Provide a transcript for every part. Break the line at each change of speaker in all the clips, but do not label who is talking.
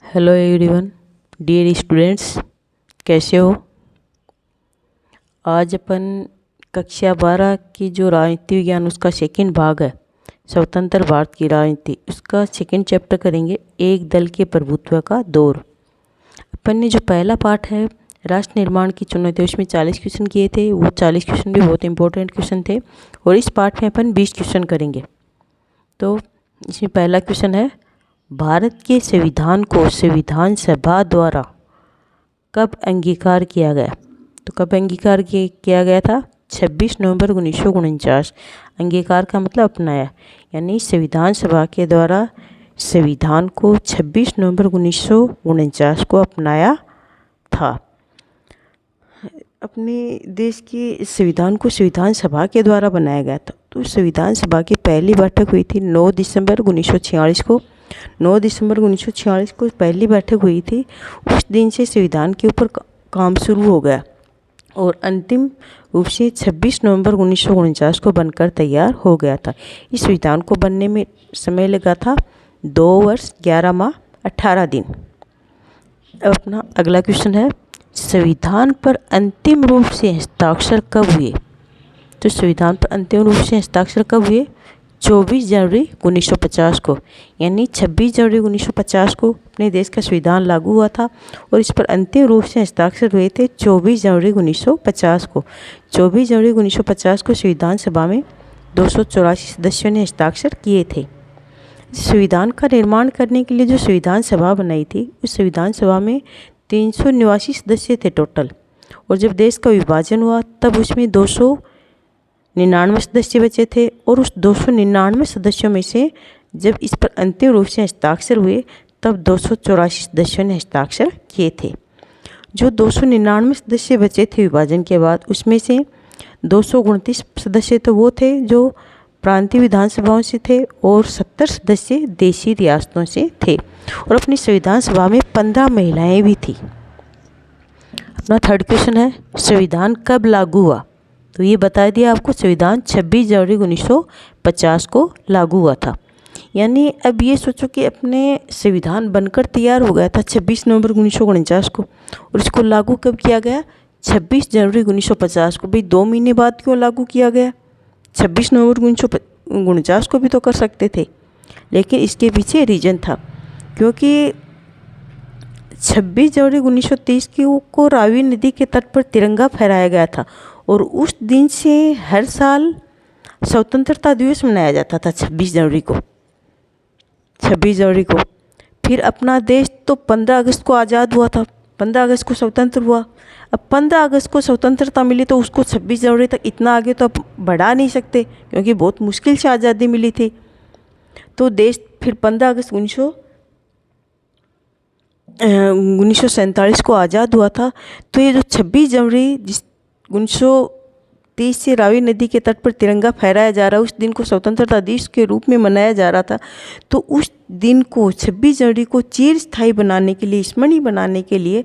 Hello everyone, dear students, कैसे हो। आज अपन कक्षा 12 की जो राजनीति विज्ञान उसका सेकंड भाग है, स्वतंत्र भारत की राजनीति, उसका सेकंड चैप्टर करेंगे, एक दल के प्रभुत्व का दौर। अपन ने जो पहला पार्ट है राष्ट्र निर्माण की चुनौती, उसमें 40 क्वेश्चन किए थे। वो 40 क्वेश्चन भी बहुत इंपॉर्टेंट क्वेश्चन थे और इस पार्ट में अपन 20 क्वेश्चन करेंगे। तो इसमें पहला क्वेश्चन है, भारत के संविधान को संविधान सभा द्वारा कब अंगीकार किया गया। तो कब अंगीकार किया गया था? 26 नवंबर 1949। अंगीकार का मतलब अपनाया, यानी संविधान सभा के द्वारा संविधान को 26 नवंबर 1949 को अपनाया था। अपने देश के संविधान को संविधान सभा के द्वारा बनाया गया था। तो संविधान सभा की पहली बैठक हुई थी 9 दिसंबर 1946 को। 9 दिसंबर 1946 को पहली बैठक हुई थी। उस दिन से संविधान के ऊपर काम शुरू हो गया और अंतिम रूप से 26 नवंबर 1949 को बनकर तैयार हो गया था। इस संविधान को बनने में समय लगा था 2 वर्ष 11 माह 18 दिन। अब अपना अगला क्वेश्चन है, संविधान पर अंतिम रूप से हस्ताक्षर कब हुए। तो संविधान पर अंतिम रूप से हस्ताक्षर कब हुए? 24 जनवरी 1950 को, यानी 26 जनवरी 1950 को अपने देश का संविधान लागू हुआ था और इस पर अंतिम रूप से हस्ताक्षर हुए थे 24 जनवरी 1950 को। 24 जनवरी 1950 को संविधान सभा में 284 सदस्यों ने हस्ताक्षर किए थे। संविधान का निर्माण करने के लिए जो संविधान सभा बनाई थी, उस संविधान सभा में 389 सदस्य थे टोटल, और जब देश का विभाजन हुआ तब उसमें 299 सदस्य बचे थे और उस 299 सदस्यों में से जब इस पर अंतिम रूप से हस्ताक्षर हुए तब 284 सदस्यों ने हस्ताक्षर किए थे। जो 299 सदस्य बचे थे विभाजन के बाद, उसमें से 229 सदस्य तो वो थे जो प्रांतीय विधानसभाओं से थे और 70 सदस्य देशी रियासतों से थे और अपनी संविधान सभा में 15 महिलाएं भी थी। अपना थर्ड क्वेश्चन है, संविधान कब लागू हुआ। तो ये बता दिया आपको, संविधान 26 जनवरी 1950 को लागू हुआ था। यानी अब ये सोचो कि अपने संविधान बनकर तैयार हो गया था 26 नवंबर 1949 को और इसको लागू कब किया गया? 26 जनवरी 1950 को। भाई 2 महीने बाद क्यों लागू किया गया? 26 नवंबर 1949 को भी तो कर सकते थे, लेकिन इसके पीछे रीजन था, क्योंकि 26 जनवरी 1930 को रावी नदी के तट पर तिरंगा फहराया गया था और उस दिन से हर साल स्वतंत्रता दिवस मनाया जाता था 26 जनवरी को। 26 जनवरी को फिर अपना देश तो 15 अगस्त को आज़ाद हुआ था, 15 अगस्त को स्वतंत्र हुआ। अब 15 अगस्त को स्वतंत्रता मिली तो उसको 26 जनवरी तक इतना आगे तो अब बढ़ा नहीं सकते, क्योंकि बहुत मुश्किल से आज़ादी मिली थी। तो देश फिर 15 अगस्त 1947 को आज़ाद हुआ था। तो ये जो 26 जनवरी 1930 से रावी नदी के तट पर तिरंगा फहराया जा रहा है, उस दिन को स्वतंत्रता दिवस के रूप में मनाया जा रहा था। तो उस दिन को 26 जनवरी को चिरस्थायी बनाने के लिए, स्मरणीय बनाने के लिए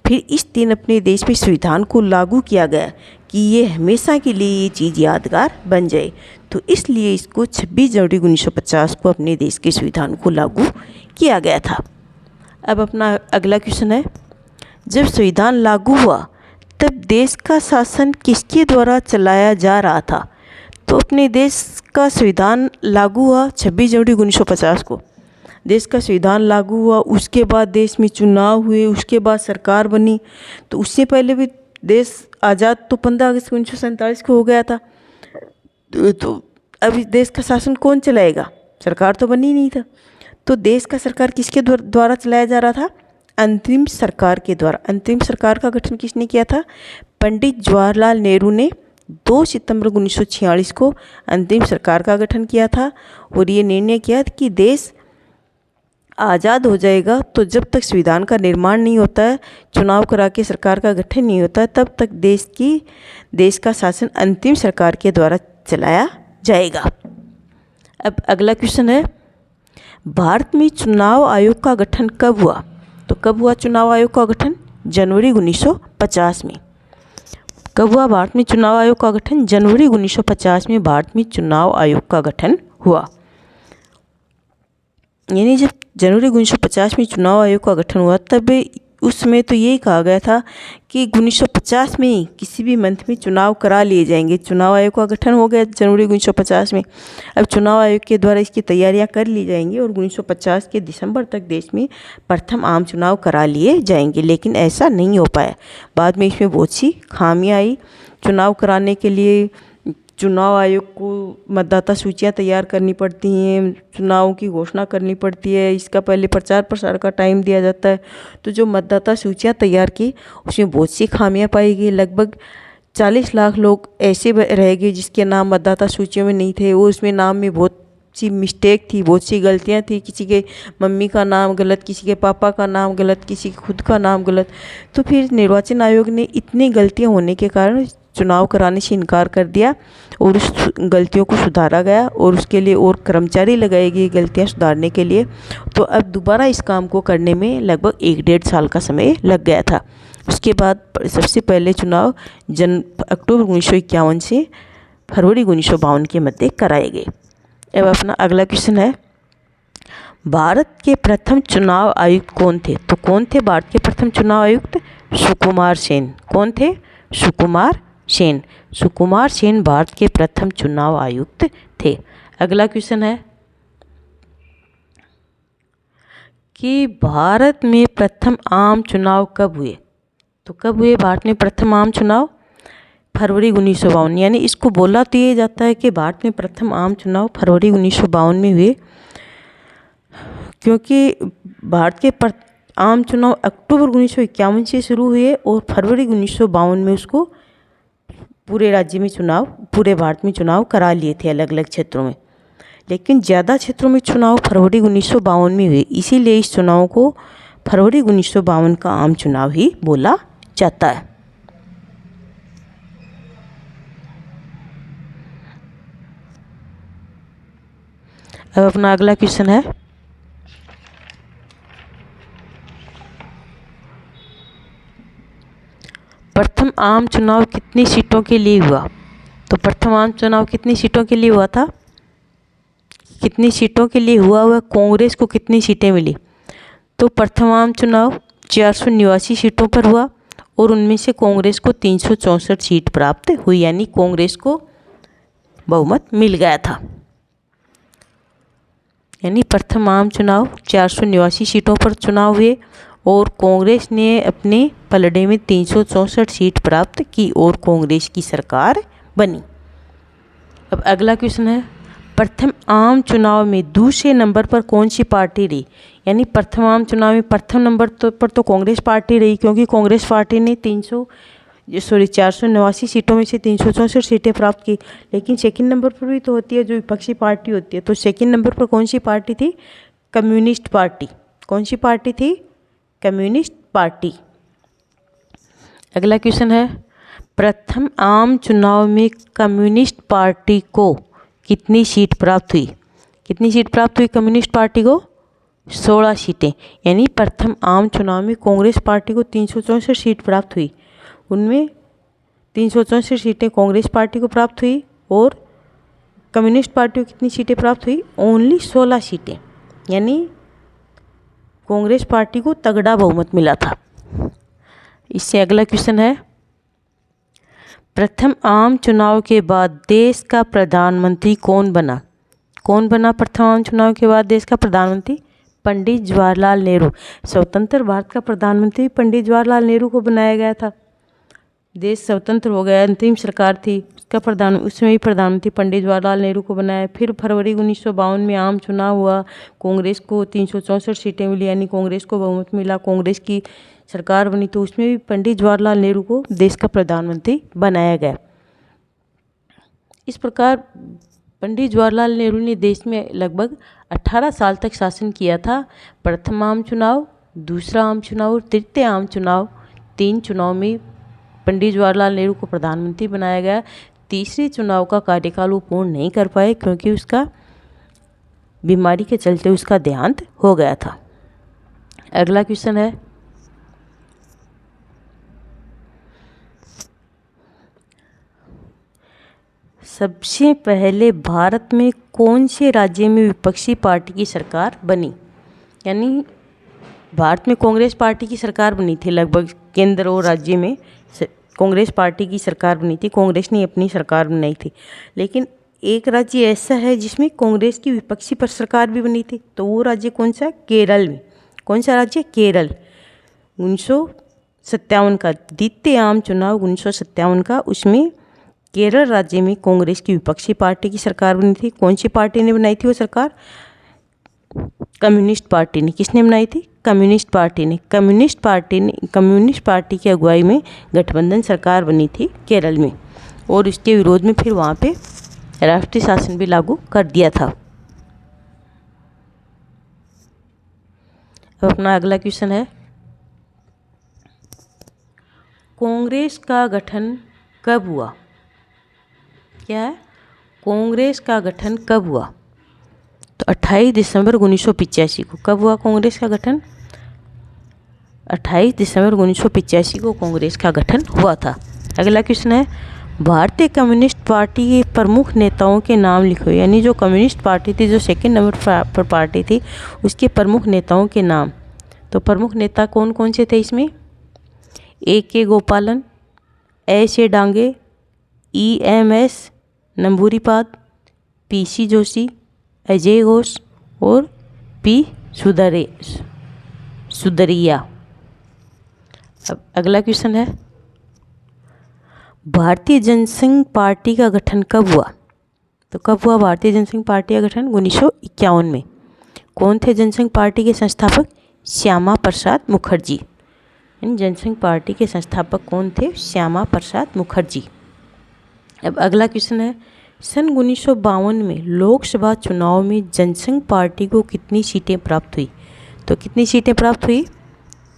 फिर इस दिन अपने देश में संविधान को लागू किया गया कि ये हमेशा के लिए ये चीज़ यादगार बन जाए। तो इसलिए इसको 26 जनवरी 1950 को अपने देश के संविधान को लागू किया गया था। अब अपना अगला क्वेश्चन है, जब संविधान लागू हुआ तब देश का शासन किसके द्वारा चलाया जा रहा था। तो अपने देश का संविधान लागू हुआ 26 जनवरी 1950 को। देश का संविधान लागू हुआ, उसके बाद देश में चुनाव हुए, उसके बाद सरकार बनी। तो उससे पहले भी देश आज़ाद तो 15 अगस्त 1947 को हो गया था। तो अभी देश का शासन कौन चलाएगा? सरकार तो बनी नहीं था। तो देश का सरकार किसके द्वारा चलाया जा रहा था? अंतरिम सरकार के द्वारा। अंतरिम सरकार का गठन किसने किया था? पंडित जवाहरलाल नेहरू ने 2 सितंबर 1946 को अंतरिम सरकार का गठन किया था और ये निर्णय किया कि देश आज़ाद हो जाएगा तो जब तक संविधान का निर्माण नहीं होता है, चुनाव करा के सरकार का गठन नहीं होता है, तब तक देश का शासन अंतिम सरकार के द्वारा चलाया जाएगा। अब अगला क्वेश्चन है, भारत में चुनाव आयोग का गठन कब हुआ। तो कब हुआ चुनाव आयोग का गठन? जनवरी 1950 में। कब हुआ भारत में चुनाव आयोग का गठन? जनवरी 1950 में भारत में चुनाव आयोग का गठन हुआ। यानी जब जनवरी 1950 में चुनाव आयोग का गठन हुआ, तब उसमें तो यही कहा गया था कि 1950 में ही किसी भी मंथ में चुनाव करा लिए जाएंगे। चुनाव आयोग का गठन हो गया जनवरी 1950 में। अब चुनाव आयोग के द्वारा इसकी तैयारियां कर ली जाएंगी और 1950 के दिसंबर तक देश में प्रथम आम चुनाव करा लिए जाएंगे, लेकिन ऐसा नहीं हो पाया। बाद में इसमें बहुत सी खामियाँ आई। चुनाव कराने के लिए चुनाव आयोग को मतदाता सूचियां तैयार करनी पड़ती हैं, चुनाव की घोषणा करनी पड़ती है, इसका पहले प्रचार प्रसार का टाइम दिया जाता है। तो जो मतदाता सूचियां तैयार की उसमें बहुत सी खामियां पाई गई। लगभग 40 लाख लोग ऐसे रह गए जिसके नाम मतदाता सूचियों में नहीं थे, और उसमें नाम में बहुत सी मिस्टेक थी, बहुत सी गलतियां थी। किसी के मम्मी का नाम गलत, किसी के पापा का नाम गलत, किसी के खुद का नाम गलत। तो फिर निर्वाचन आयोग ने इतनी गलतियां होने के कारण चुनाव कराने से इनकार कर दिया और उस गलतियों को सुधारा गया और उसके लिए और कर्मचारी लगाए गए गलतियां सुधारने के लिए। तो अब दोबारा इस काम को करने में लगभग 1-1.5 साल का समय लग गया था। उसके बाद सबसे पहले चुनाव अक्टूबर 1951 से फरवरी 1952 के मध्य कराए गए। अब अपना अगला क्वेश्चन है, भारत के प्रथम चुनाव आयुक्त कौन थे? तो कौन थे भारत के प्रथम चुनाव आयुक्त? सुकुमार सेन। कौन थे? सुकुमार सेन। सुकुमार सेन भारत के प्रथम चुनाव आयुक्त थे। अगला क्वेश्चन है कि भारत में प्रथम आम चुनाव कब हुए? तो कब हुए भारत में प्रथम आम चुनाव? फरवरी 1952। यानी इसको बोला तो ये जाता है कि भारत में प्रथम आम चुनाव फरवरी 1952 में हुए, क्योंकि भारत के आम चुनाव अक्टूबर 1951 से शुरू हुए और फरवरी 1952 में उसको पूरे राज्य में चुनाव, पूरे भारत में चुनाव करा लिए थे अलग अलग क्षेत्रों में। लेकिन ज़्यादा क्षेत्रों में चुनाव फरवरी 1952 में हुए, इसीलिए इस चुनाव को फरवरी 1952 का आम चुनाव ही बोला जाता है। अब अपना अगला क्वेश्चन है, प्रथम आम चुनाव कितनी सीटों के लिए हुआ? तो प्रथम आम चुनाव कितनी सीटों के लिए हुआ था? कितनी सीटों के लिए हुआ? कांग्रेस को कितनी सीटें मिली? तो प्रथम आम चुनाव 489 सीटों पर हुआ और उनमें से कांग्रेस को 364 सीट प्राप्त हुई, यानी कांग्रेस को बहुमत मिल गया था। यानी प्रथम आम चुनाव 489 सीटों पर चुनाव हुए और कांग्रेस ने अपने पलड़े में 364 सीट प्राप्त की और कांग्रेस की सरकार बनी। अब अगला क्वेश्चन है, प्रथम आम चुनाव में दूसरे नंबर पर कौन सी पार्टी रही? यानी प्रथम आम चुनाव में प्रथम नंबर पर तो कांग्रेस पार्टी रही, क्योंकि कांग्रेस पार्टी ने 489 सीटों में से 364 सीटें प्राप्त की। लेकिन सेकंड नंबर पर भी तो होती है जो विपक्षी पार्टी होती है, तो सेकंड नंबर पर कौन सी पार्टी थी? Communist party. कौन सी पार्टी थी? Communist party. अगला क्वेश्चन है, प्रथम आम चुनाव में कम्युनिस्ट पार्टी को कितनी सीट प्राप्त हुई? कितनी सीट प्राप्त हुई कम्युनिस्ट पार्टी को? 16 सीटें। यानी प्रथम आम चुनाव में कांग्रेस पार्टी को 364 सीट प्राप्त हुई, उनमें 364 सीटें कांग्रेस पार्टी को प्राप्त हुई और कम्युनिस्ट पार्टी को कितनी सीटें प्राप्त हुई? ओनली 16 सीटें। यानी कांग्रेस पार्टी को तगड़ा बहुमत मिला था। इससे अगला क्वेश्चन है, प्रथम आम चुनाव के बाद देश का प्रधानमंत्री कौन बना? कौन बना प्रथम आम चुनाव के बाद देश का प्रधानमंत्री? पंडित जवाहरलाल नेहरू। स्वतंत्र भारत का प्रधानमंत्री पंडित जवाहरलाल नेहरू को बनाया गया था। देश स्वतंत्र हो गया, अंतरिम सरकार थी, उसमें भी प्रधानमंत्री पंडित जवाहरलाल नेहरू को बनाया। फिर फरवरी 1952 में आम चुनाव हुआ, कांग्रेस को 364 सीटें मिली, यानी कांग्रेस को बहुमत मिला, कांग्रेस की सरकार बनी, तो उसमें भी पंडित जवाहरलाल नेहरू को देश का प्रधानमंत्री बनाया गया। इस प्रकार पंडित जवाहरलाल नेहरू ने देश में लगभग 18 साल तक शासन किया था। प्रथम आम चुनाव, दूसरा आम चुनाव और तृतीय आम चुनाव, 3 चुनाव में पंडित जवाहरलाल नेहरू को प्रधानमंत्री बनाया गया। तीसरे चुनाव का कार्यकाल वो पूर्ण नहीं कर पाए, क्योंकि उसका बीमारी के चलते उसका देहांत हो गया था। अगला क्वेश्चन है, सबसे पहले भारत में कौन से राज्य में विपक्षी पार्टी की सरकार बनी? यानी भारत में कांग्रेस पार्टी की सरकार बनी थी, लगभग केंद्र और राज्य में कांग्रेस पार्टी की सरकार बनी थी, कांग्रेस ने अपनी सरकार बनाई थी। लेकिन एक राज्य ऐसा है जिसमें कांग्रेस की विपक्षी पर सरकार भी बनी थी, तो वो राज्य कौन सा? केरल में। कौन सा राज्य? केरल। 1957 का द्वितीय आम चुनाव 1957 का, उसमें केरल राज्य में कांग्रेस की विपक्षी पार्टी की सरकार बनी थी। कौन सी पार्टी ने बनाई थी वो सरकार? कम्युनिस्ट पार्टी ने। किसने बनाई थी? कम्युनिस्ट पार्टी ने। कम्युनिस्ट पार्टी की अगुवाई में गठबंधन सरकार बनी थी केरल में, और उसके विरोध में फिर वहाँ पे राष्ट्रीय शासन भी लागू कर दिया था। अब अपना अगला क्वेश्चन है, कांग्रेस का गठन कब हुआ? क्या है? कांग्रेस का गठन कब हुआ? तो 28 दिसंबर 1985 को। कब हुआ कांग्रेस का गठन? 28 दिसंबर 1985 को कांग्रेस का गठन हुआ था। अगला क्वेश्चन है, भारतीय कम्युनिस्ट पार्टी के प्रमुख नेताओं के नाम लिखो। यानी जो कम्युनिस्ट पार्टी थी, जो सेकंड नंबर पर पार्टी थी, उसके प्रमुख नेताओं के नाम। तो प्रमुख नेता कौन कौन से थे इसमें? A.K. गोपालन, S.A. Dange, E.M.S. नंबूरीपाद, P.C. Joshi, Ajay Ghosh और P. सुदरिया। अब अगला क्वेश्चन है, भारतीय जनसंघ पार्टी का गठन कब हुआ? तो कब हुआ भारतीय जनसंघ पार्टी का गठन? 1951 में। कौन थे जनसंघ पार्टी के संस्थापक? श्यामा प्रसाद मुखर्जी। जनसंघ पार्टी के संस्थापक कौन थे? श्यामा प्रसाद मुखर्जी। अब अगला क्वेश्चन है, सन 1952 में लोकसभा चुनाव में जनसंघ पार्टी को कितनी सीटें प्राप्त हुई? तो कितनी सीटें प्राप्त हुई?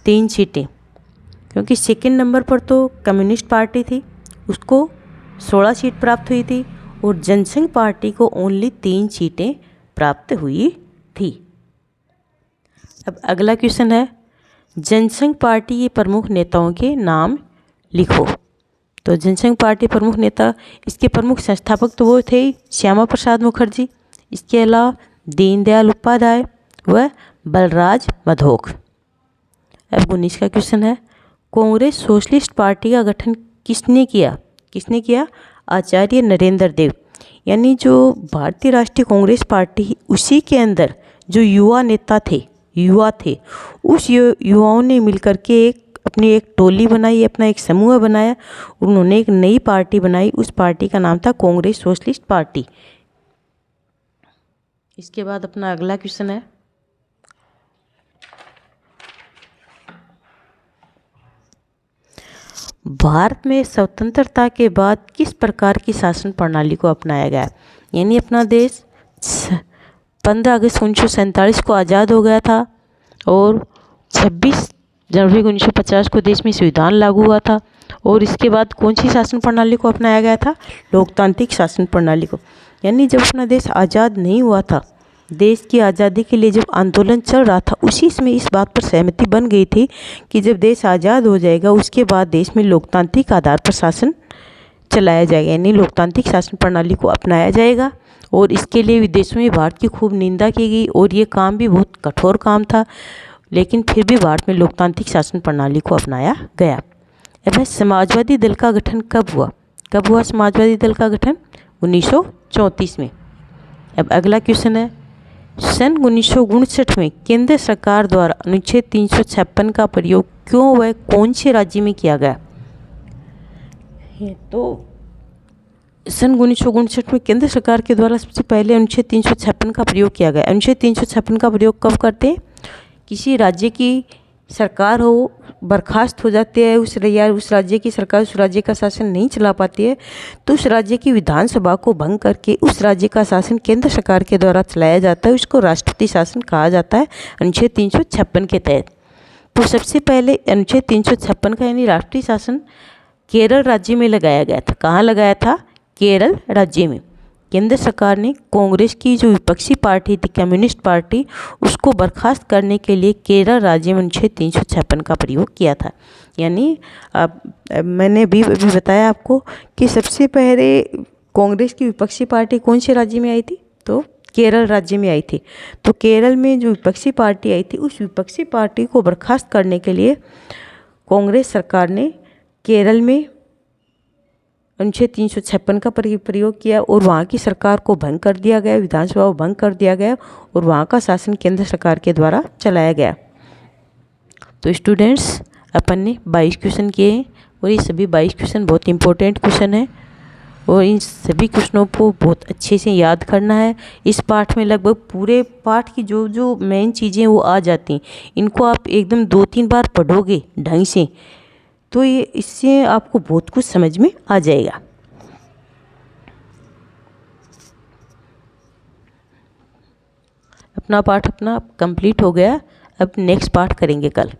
3 सीटें, क्योंकि सेकंड नंबर पर तो कम्युनिस्ट पार्टी थी, उसको 16 सीट प्राप्त हुई थी, और जनसंघ पार्टी को ओनली 3 सीटें प्राप्त हुई थी। अब अगला क्वेश्चन है, जनसंघ पार्टी के प्रमुख नेताओं के नाम लिखो। तो जनसंघ पार्टी प्रमुख नेता, इसके प्रमुख संस्थापक तो वो थे श्यामा प्रसाद मुखर्जी, इसके अलावा दीनदयाल उपाध्याय व बलराज मधोक। अब 19 का क्वेश्चन है, कांग्रेस सोशलिस्ट पार्टी का गठन किसने किया? किसने किया? आचार्य नरेंद्र देव। यानी जो भारतीय राष्ट्रीय कांग्रेस पार्टी, उसी के अंदर जो युवा नेता थे, युवा थे, उस युवाओं ने मिलकर के अपनी एक टोली बनाई, अपना एक समूह बनाया, उन्होंने एक नई पार्टी बनाई। उस पार्टी का नाम था कांग्रेस सोशलिस्ट पार्टी। इसके बाद अपना अगला क्वेश्चन है, भारत में स्वतंत्रता के बाद किस प्रकार की शासन प्रणाली को अपनाया गया? यानी अपना देश 15 अगस्त 1947 को आज़ाद हो गया था, और 26 जनवरी 1950 को देश में संविधान लागू हुआ था, और इसके बाद कौन सी शासन प्रणाली को अपनाया गया था? लोकतांत्रिक शासन प्रणाली को। यानी जब अपना देश आज़ाद नहीं हुआ था, देश की आज़ादी के लिए जब आंदोलन चल रहा था, उसी समय इस बात पर सहमति बन गई थी कि जब देश आज़ाद हो जाएगा, उसके बाद देश में लोकतांत्रिक आधार पर शासन चलाया जाएगा, यानी लोकतांत्रिक शासन प्रणाली को अपनाया जाएगा। और इसके लिए विदेशों में भारत की खूब निंदा की गई, और ये काम भी बहुत कठोर काम था, लेकिन फिर भी भारत में लोकतांत्रिक शासन प्रणाली को अपनाया गया। अब समाजवादी दल का गठन कब हुआ? कब हुआ समाजवादी दल का गठन? 1934 में। अब अगला क्वेश्चन है, सन 1959 में केंद्र सरकार द्वारा अनुच्छेद 356 का प्रयोग क्यों व कौन से राज्य में किया गया? तो सन 1959 में केंद्र सरकार के द्वारा सबसे पहले अनुच्छेद 356 का प्रयोग किया गया। अनुच्छेद 356 का प्रयोग कब करते हैं? किसी राज्य की सरकार हो, बर्खास्त हो जाती है, उस राज्य की सरकार उस राज्य का शासन नहीं चला पाती है, तो उस राज्य की विधानसभा को भंग करके उस राज्य का शासन केंद्र सरकार के द्वारा चलाया जाता है। उसको राष्ट्रपति शासन कहा जाता है अनुच्छेद 356 के तहत। तो सबसे पहले अनुच्छेद 356 का यानी राष्ट्रीय शासन केरल राज्य में लगाया गया था। कहाँ लगाया था? केरल राज्य में। केंद्र सरकार ने कांग्रेस की जो विपक्षी पार्टी थी, कम्युनिस्ट पार्टी, उसको बर्खास्त करने के लिए केरल राज्य में अनुच्छेद 356 का प्रयोग किया था। यानी मैंने अभी बताया आपको कि सबसे पहले कांग्रेस की विपक्षी पार्टी कौन से राज्य में आई थी? तो केरल राज्य में आई थी। तो केरल में जो विपक्षी पार्टी आई थी, उस विपक्षी पार्टी को बर्खास्त करने के लिए कांग्रेस सरकार ने केरल में अनुच्छेद 356 का प्रयोग किया और वहाँ की सरकार को भंग कर दिया गया, विधानसभा को भंग कर दिया गया और वहाँ का शासन केंद्र सरकार के द्वारा चलाया गया। तो स्टूडेंट्स, अपन ने 22 क्वेश्चन किए हैं और ये सभी 22 क्वेश्चन बहुत इंपॉर्टेंट क्वेश्चन हैं और इन सभी क्वेश्चनों को बहुत अच्छे से याद करना है। इस पाठ में लगभग पूरे पाठ की जो जो मेन चीज़ें वो आ जाती हैं, इनको आप एकदम 2-3 बार पढ़ोगे ढंग से तो ये इससे आपको बहुत कुछ समझ में आ जाएगा। अपना पाठ कंप्लीट हो गया। अब नेक्स्ट पाठ करेंगे कल।